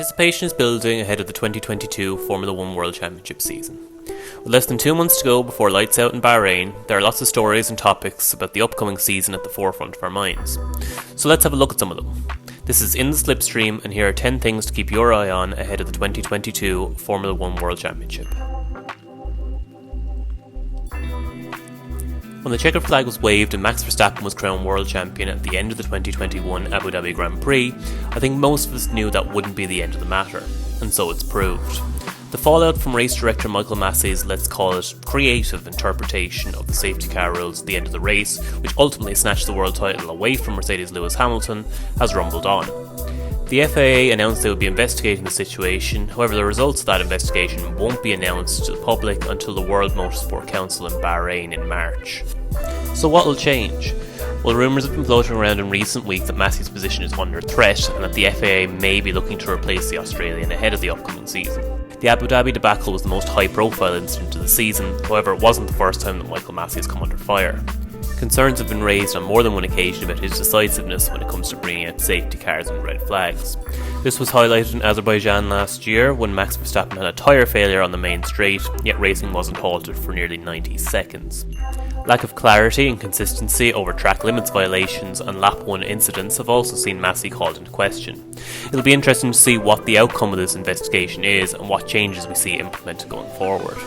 Anticipation is building ahead of the 2022 Formula 1 World Championship season. With less than 2 months to go before lights out in Bahrain, there are lots of stories and topics about the upcoming season at the forefront of our minds. So let's have a look at some of them. This is In the Slipstream, and here are 10 things to keep your eye on ahead of the 2022 Formula 1 World Championship. When the checkered flag was waved and Max Verstappen was crowned world champion at the end of the 2021 Abu Dhabi Grand Prix, I think most of us knew that wouldn't be the end of the matter, and so it's proved. The fallout from race director Michael Massey's, let's call it, creative interpretation of the safety car rules at the end of the race, which ultimately snatched the world title away from Mercedes' Lewis Hamilton, has rumbled on. The FIA announced they would be investigating the situation. However, the results of that investigation won't be announced to the public until the World Motorsport Council in Bahrain in March. So what will change? Well, rumours have been floating around in recent weeks that Massey's position is under threat and that the FIA may be looking to replace the Australian ahead of the upcoming season. The Abu Dhabi debacle was the most high-profile incident of the season, however it wasn't the first time that Michael Massey has come under fire. Concerns have been raised on more than one occasion about his decisiveness when it comes to bringing out safety cars and red flags. This was highlighted in Azerbaijan last year when Max Verstappen had a tyre failure on the main straight, yet racing wasn't halted for nearly 90 seconds. Lack of clarity and consistency over track limits violations and lap 1 incidents have also seen Massey called into question. It'll be interesting to see what the outcome of this investigation is and what changes we see implemented going forward.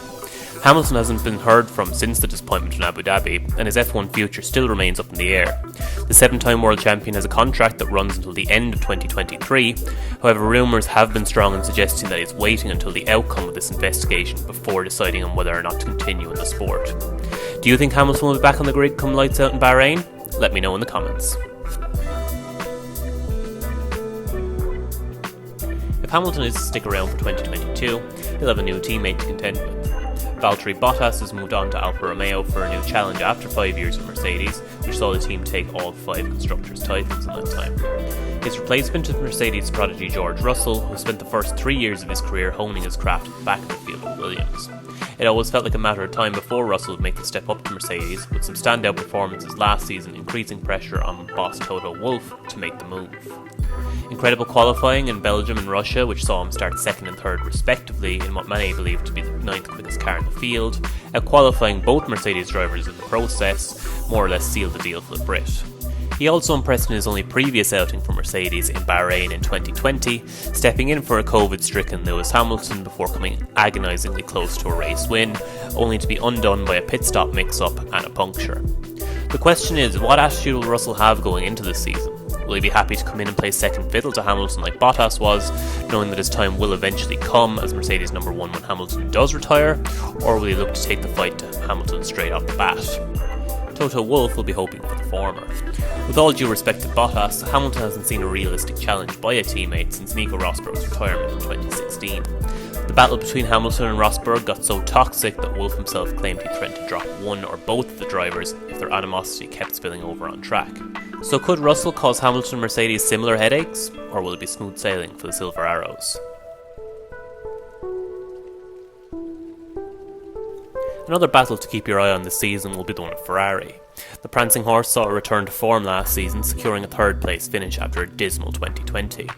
Hamilton hasn't been heard from since the disappointment in Abu Dhabi, and his F1 future still remains up in the air. The 7-time world champion has a contract that runs until the end of 2023, however rumours have been strong in suggesting that he's waiting until the outcome of this investigation before deciding on whether or not to continue in the sport. Do you think Hamilton will be back on the grid come lights out in Bahrain? Let me know in the comments. If Hamilton is to stick around for 2022, he'll have a new teammate to contend with. Valtteri Bottas has moved on to Alfa Romeo for a new challenge after 5 years with Mercedes, which saw the team take all 5 constructors' titles in that time. His replacement is Mercedes prodigy George Russell, who spent the first 3 years of his career honing his craft at the back of the field with Williams. It always felt like a matter of time before Russell would make the step up to Mercedes, with some standout performances last season increasing pressure on boss Toto Wolff to make the move. Incredible qualifying in Belgium and Russia, which saw him start 2nd and 3rd respectively in what many believe to be the 9th quickest car in the field, out-qualifying both Mercedes drivers in the process, more or less sealed the deal for the Brit. He also impressed in his only previous outing for Mercedes in Bahrain in 2020, stepping in for a COVID-stricken Lewis Hamilton before coming agonisingly close to a race win, only to be undone by a pit stop mix-up and a puncture. The question is, what attitude will Russell have going into this season? Will he be happy to come in and play second fiddle to Hamilton like Bottas was, knowing that his time will eventually come as Mercedes number 1 when Hamilton does retire, or will he look to take the fight to Hamilton straight off the bat? Toto Wolff will be hoping for the former. With all due respect to Bottas, Hamilton hasn't seen a realistic challenge by a teammate since Nico Rosberg's retirement in 2016. The battle between Hamilton and Rosberg got so toxic that Wolff himself claimed he threatened to drop one or both of the drivers if their animosity kept spilling over on track. So could Russell cause Hamilton and Mercedes similar headaches, or will it be smooth sailing for the Silver Arrows? Another battle to keep your eye on this season will be the one at Ferrari. The prancing horse saw a return to form last season, securing a 3rd place finish after a dismal 2020.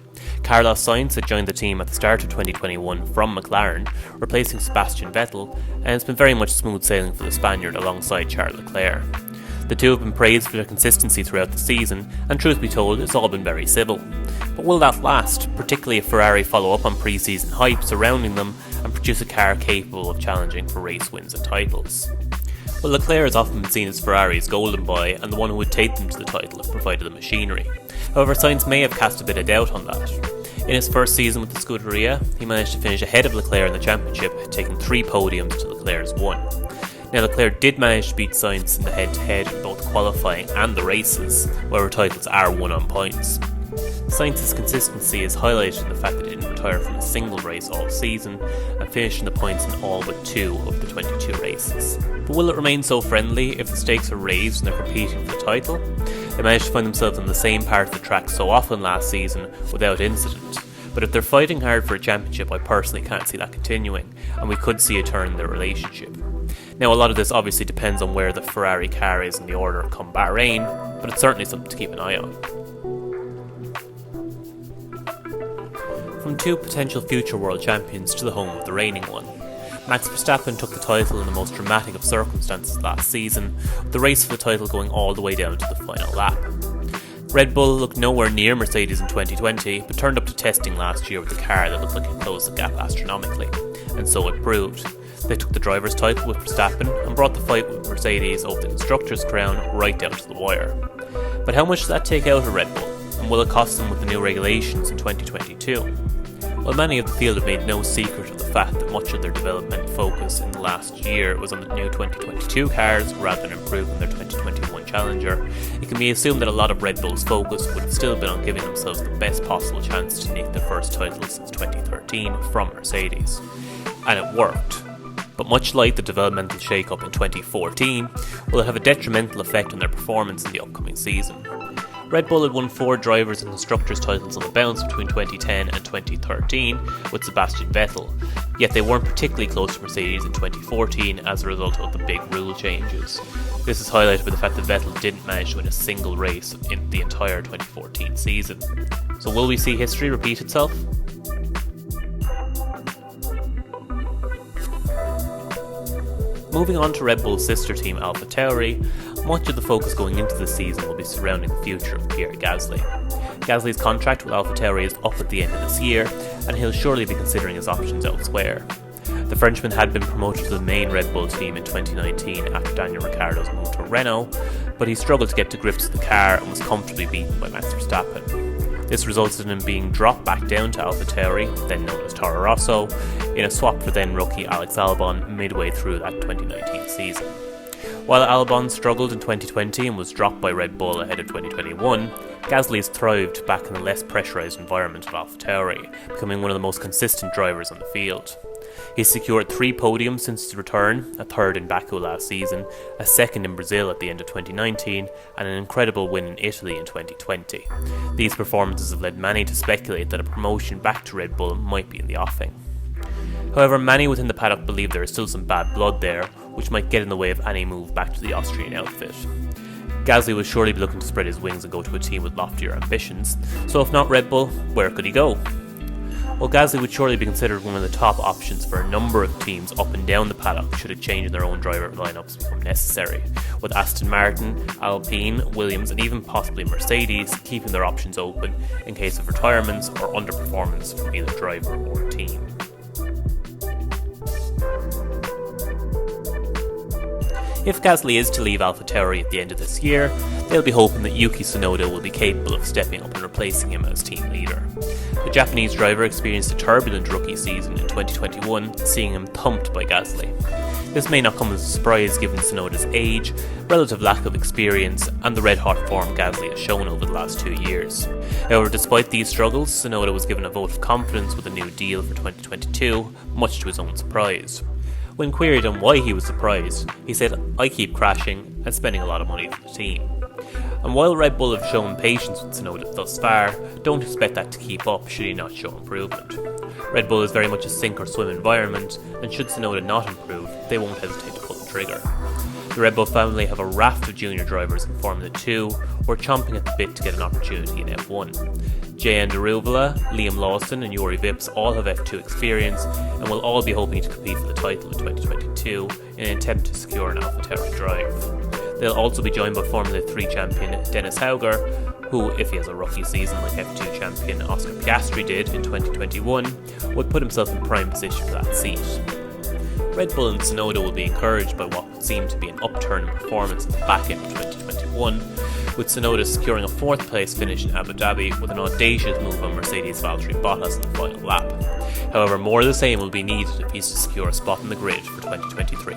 Carlos Sainz had joined the team at the start of 2021 from McLaren, replacing Sebastian Vettel, and it's been very much smooth sailing for the Spaniard alongside Charles Leclerc. The two have been praised for their consistency throughout the season, and truth be told, it's all been very civil. But will that last, particularly if Ferrari follow up on pre-season hype surrounding them and produce a car capable of challenging for race wins and titles? Well, Leclerc has often been seen as Ferrari's golden boy and the one who would take them to the title if provided the machinery. However, Sainz may have cast a bit of doubt on that. In his first season with the Scuderia, he managed to finish ahead of Leclerc in the championship, taking 3 podiums to Leclerc's 1. Now, Leclerc did manage to beat Sainz in the head-to-head in both qualifying and the races, however titles are won on points. Sainz's consistency is highlighted in the fact that he didn't retire from a single race all season and finished in the points in all but 2 of the 22 races. But will it remain so friendly if the stakes are raised and they're competing for the title? They managed to find themselves on the same part of the track so often last season without incident. But if they're fighting hard for a championship, I personally can't see that continuing, and we could see a turn in their relationship. Now, a lot of this obviously depends on where the Ferrari car is in the order come Bahrain, but it's certainly something to keep an eye on. From two potential future world champions to the home of the reigning one. Max Verstappen took the title in the most dramatic of circumstances last season, with the race for the title going all the way down to the final lap. Red Bull looked nowhere near Mercedes in 2020, but turned up to testing last year with a car that looked like it closed the gap astronomically, and so it proved. They took the driver's title with Verstappen and brought the fight with Mercedes over the constructor's crown right down to the wire. But how much did that take out of Red Bull, and will it cost them with the new regulations in 2022? Well, many of the field have made no secret of the fact that much of their development focus in the last year was on the new 2022 cars rather than improving their 2021 Challenger. It can be assumed that a lot of Red Bull's focus would have still been on giving themselves the best possible chance to nick their first title since 2013 from Mercedes. And it worked. But much like the developmental shake-up in 2014, will it have a detrimental effect on their performance in the upcoming season. Red Bull had won 4 drivers and constructors titles on the bounce between 2010 and 2013 with Sebastian Vettel, yet they weren't particularly close to Mercedes in 2014 as a result of the big rule changes. This is highlighted by the fact that Vettel didn't manage to win a single race in the entire 2014 season. So will we see history repeat itself? Moving on to Red Bull's sister team AlphaTauri, much of the focus going into the season will be surrounding the future of Pierre Gasly. Gasly's contract with AlphaTauri is up at the end of this year, and he'll surely be considering his options elsewhere. The Frenchman had been promoted to the main Red Bull team in 2019 after Daniel Ricciardo's move to Renault, but he struggled to get to grips with the car and was comfortably beaten by Max Verstappen. This resulted in him being dropped back down to AlphaTauri, then known as Toro Rosso, in a swap for then rookie Alex Albon midway through that 2019 season. While Albon struggled in 2020 and was dropped by Red Bull ahead of 2021, Gasly has thrived back in a less pressurised environment at AlphaTauri, becoming one of the most consistent drivers on the field. He's secured 3 podiums since his return, a third in Baku last season, a second in Brazil at the end of 2019, and an incredible win in Italy in 2020. These performances have led many to speculate that a promotion back to Red Bull might be in the offing. However, many within the paddock believe there is still some bad blood there, which might get in the way of any move back to the Austrian outfit. Gasly would surely be looking to spread his wings and go to a team with loftier ambitions, so if not Red Bull, where could he go? Well, Gasly would surely be considered one of the top options for a number of teams up and down the paddock should a change in their own driver lineups become necessary, with Aston Martin, Alpine, Williams and even possibly Mercedes keeping their options open in case of retirements or underperformance from either driver or team. If Gasly is to leave AlphaTauri at the end of this year, they'll be hoping that Yuki Tsunoda will be capable of stepping up and replacing him as team leader. The Japanese driver experienced a turbulent rookie season in 2021, seeing him thumped by Gasly. This may not come as a surprise given Tsunoda's age, relative lack of experience, and the red-hot form Gasly has shown over the last 2 years. However, despite these struggles, Tsunoda was given a vote of confidence with a new deal for 2022, much to his own surprise. When queried on why he was surprised, he said, "I keep crashing and spending a lot of money for the team." And while Red Bull have shown patience with Tsunoda thus far, don't expect that to keep up should he not show improvement. Red Bull is very much a sink or swim environment, and should Tsunoda not improve, they won't hesitate to pull the trigger. The Red Bull family have a raft of junior drivers in Formula 2 who are chomping at the bit to get an opportunity in F1. Jehan Daruvala, Liam Lawson and Juri Vips all have F2 experience and will all be hoping to compete for the title in 2022 in an attempt to secure an AlphaTauri drive. They'll also be joined by Formula 3 champion Dennis Hauger, who, if he has a rookie season like F2 champion Oscar Piastri did in 2021, would put himself in prime position for that seat. Red Bull and Tsunoda will be encouraged by what would seem to be an upturn in performance at the back end of 2021, with Tsunoda securing a 4th place finish in Abu Dhabi with an audacious move on Mercedes' Valtteri Bottas in the final lap. However, more of the same will be needed if he's to secure a spot in the grid for 2023.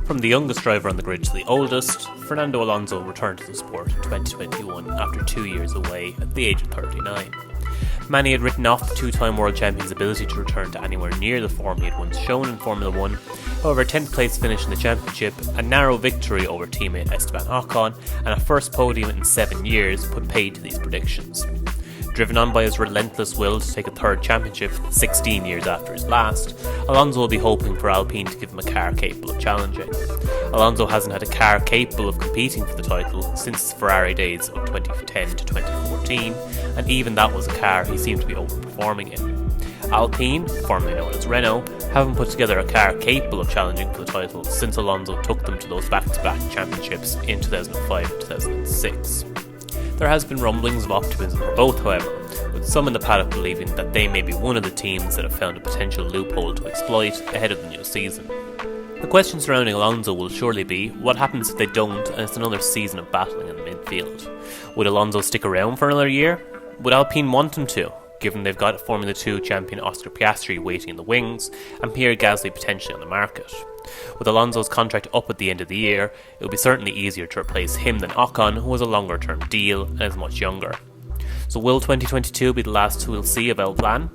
From the youngest driver on the grid to the oldest, Fernando Alonso returned to the sport in 2021 after 2 years away at the age of 39. Many had written off the 2-time world champion's ability to return to anywhere near the form he had once shown in Formula 1. However, a 10th place finish in the championship, a narrow victory over teammate Esteban Ocon, and a first podium in 7 years put paid to these predictions. Driven on by his relentless will to take a third championship 16 years after his last, Alonso will be hoping for Alpine to give him a car capable of challenging. Alonso hasn't had a car capable of competing for the title since his Ferrari days of 2010 to 2014, and even that was a car he seemed to be overperforming in. Alpine, formerly known as Renault, haven't put together a car capable of challenging for the title since Alonso took them to those back-to-back championships in 2005 and 2006. There has been rumblings of optimism for both, however, with some in the paddock believing that they may be one of the teams that have found a potential loophole to exploit ahead of the new season. The question surrounding Alonso will surely be, what happens if they don't and it's another season of battling in the midfield? Would Alonso stick around for another year? Would Alpine want him to, given they've got Formula 2 champion Oscar Piastri waiting in the wings and Pierre Gasly potentially on the market? With Alonso's contract up at the end of the year, it will be certainly easier to replace him than Ocon, who has a longer term deal and is much younger. So will 2022 be the last we'll see of El Plan?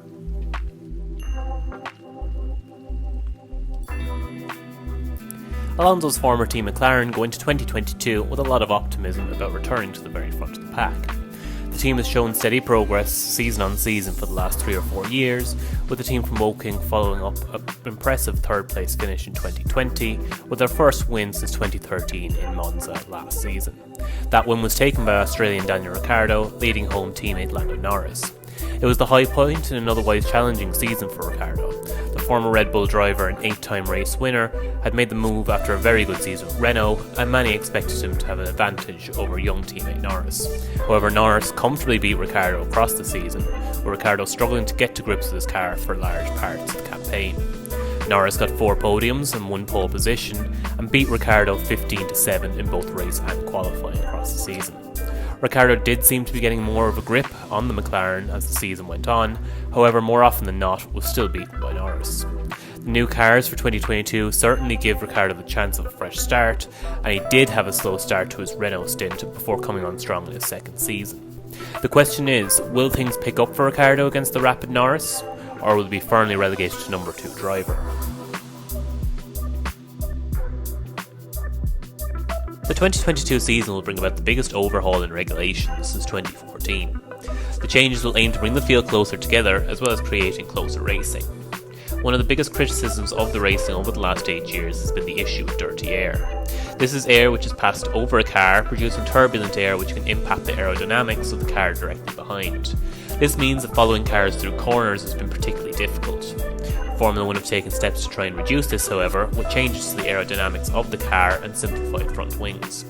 Alonso's former team McLaren go into 2022 with a lot of optimism about returning to the very front of the pack. The team has shown steady progress season on season for the last 3 or 4 years, with the team from Woking following up an impressive third place finish in 2020 with their first win since 2013 in Monza last season. That win was taken by Australian Daniel Ricciardo, leading home teammate Lando Norris. It was the high point in an otherwise challenging season for Ricciardo. The former Red Bull driver and 8-time race winner had made the move after a very good season with Renault, and many expected him to have an advantage over young teammate Norris. However, Norris comfortably beat Ricciardo across the season, with Ricciardo struggling to get to grips with his car for large parts of the campaign. Norris got 4 podiums and 1 pole position and beat Ricciardo 15-7 in both race and qualifying across the season. Ricciardo did seem to be getting more of a grip on the McLaren as the season went on, however more often than not was still beaten by Norris. The new cars for 2022 certainly give Ricciardo the chance of a fresh start, and he did have a slow start to his Renault stint before coming on strong in his second season. The question is, will things pick up for Ricciardo against the rapid Norris, or will he be firmly relegated to number 2 driver? The 2022 season will bring about the biggest overhaul in regulations since 2014. The changes will aim to bring the field closer together as well as creating closer racing. One of the biggest criticisms of the racing over the last 8 years has been the issue of dirty air. This is air which is passed over a car, producing turbulent air which can impact the aerodynamics of the car directly behind. This means that following cars through corners has been particularly difficult. Formula 1 have taken steps to try and reduce this, however, with changes to the aerodynamics of the car and simplified front wings.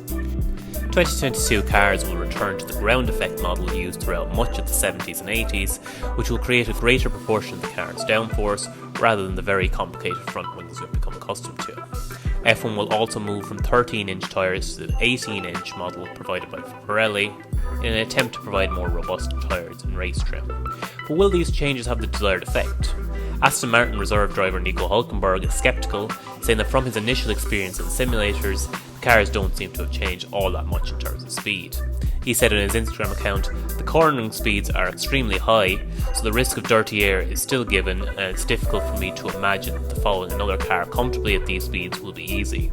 2022 cars will return to the ground effect model used throughout much of the 70s and 80s, which will create a greater proportion of the car's downforce rather than the very complicated front wings we've become accustomed to. F1 will also move from 13-inch tyres to the 18-inch model provided by Pirelli in an attempt to provide more robust tyres and race trim. But will these changes have the desired effect? Aston Martin reserve driver Nico Hülkenberg is sceptical, saying that from his initial experience in simulators, the cars don't seem to have changed all that much in terms of speed. He said on his Instagram account, "The cornering speeds are extremely high, so the risk of dirty air is still given, and it's difficult for me to imagine that following another car comfortably at these speeds will be easy."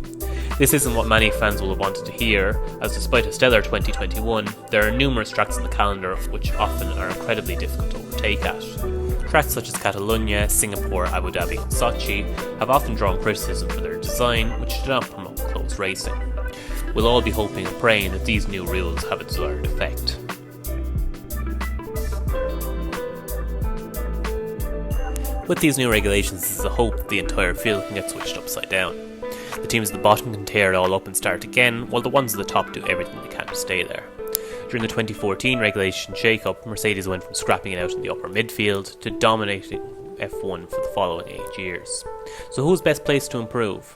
This isn't what many fans will have wanted to hear, as despite a stellar 2021, there are numerous tracks in the calendar which often are incredibly difficult to overtake at. Tracks such as Catalonia, Singapore, Abu Dhabi and Sochi have often drawn criticism for their design, which do not promote close racing. We'll all be hoping and praying that these new rules have a desired effect. With these new regulations, there's a hope that the entire field can get switched upside down. The teams at the bottom can tear it all up and start again, while the ones at the top do everything they can to stay there. During the 2014 regulation shake-up, Mercedes went from scrapping it out in the upper midfield to dominating F1 for the following 8 years. So who's best placed to improve?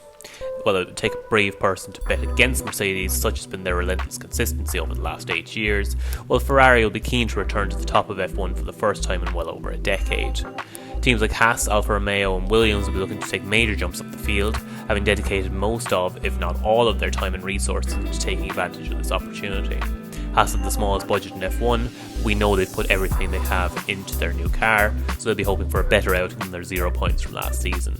Well, it would take a brave person to bet against Mercedes, such has been their relentless consistency over the last 8 years, while Ferrari will be keen to return to the top of F1 for the first time in well over a decade. Teams like Haas, Alfa Romeo and Williams will be looking to take major jumps up the field, having dedicated most of, if not all of their time and resources to taking advantage of this opportunity. Haas have the smallest budget in F1, but we know they've put everything they have into their new car, so they'll be hoping for a better outing than their 0 points from last season.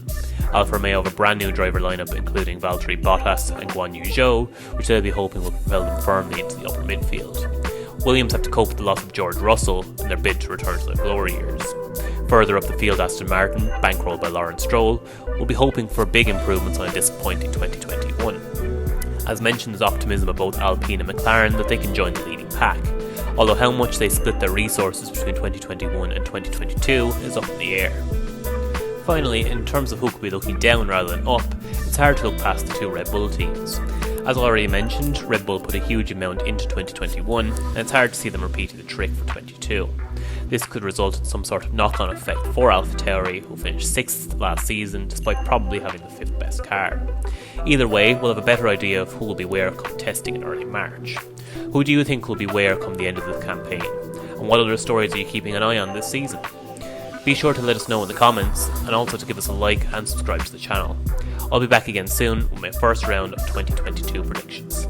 Alfa Romeo have a brand new driver lineup including Valtteri Bottas and Guan Yu Zhou, which they'll be hoping will propel them firmly into the upper midfield. Williams have to cope with the loss of George Russell in their bid to return to their glory years. Further up the field, Aston Martin, bankrolled by Lawrence Stroll, will be hoping for big improvements on a disappointing 2021. As mentioned, there's optimism about both Alpine and McLaren that they can join the leading pack, although how much they split their resources between 2021 and 2022 is up in the air. Finally, in terms of who could be looking down rather than up, it's hard to look past the two Red Bull teams. As already mentioned, Red Bull put a huge amount into 2021, and it's hard to see them repeating the trick for 22. This could result in some sort of knock-on effect for AlphaTauri, who finished 6th last season despite probably having the 5th best car. Either way, we'll have a better idea of who will be where come testing in early March. Who do you think will be where come the end of the campaign? And what other stories are you keeping an eye on this season? Be sure to let us know in the comments, and also to give us a like and subscribe to the channel. I'll be back again soon with my first round of 2022 predictions.